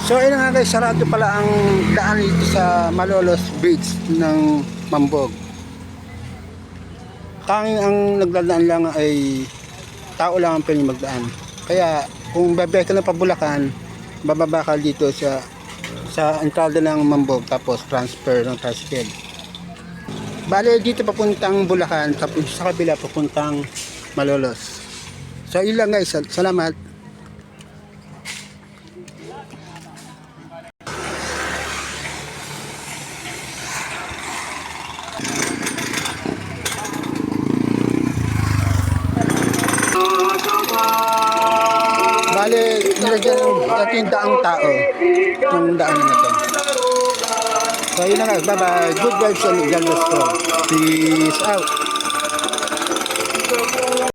So ayun nga guys, sarado pala ang daan dito sa Malolos Bridge ng Mambog. Tanging ang nagdadaan lang ay tao lang ang pwedeng magdaan. Kaya kung babalik ka ng Pabulacan, bababa ka dito sa entrada ng Mambog tapos transfer ng tricycle. Bale dito papuntang Bulacan tapos sa kabila papuntang Malolos. So yun lang guys, salamat. Bale, nilagyan natin daang tao ng daan na to. So yun na guys, bye bye. Good vibes and God bless. Peace out.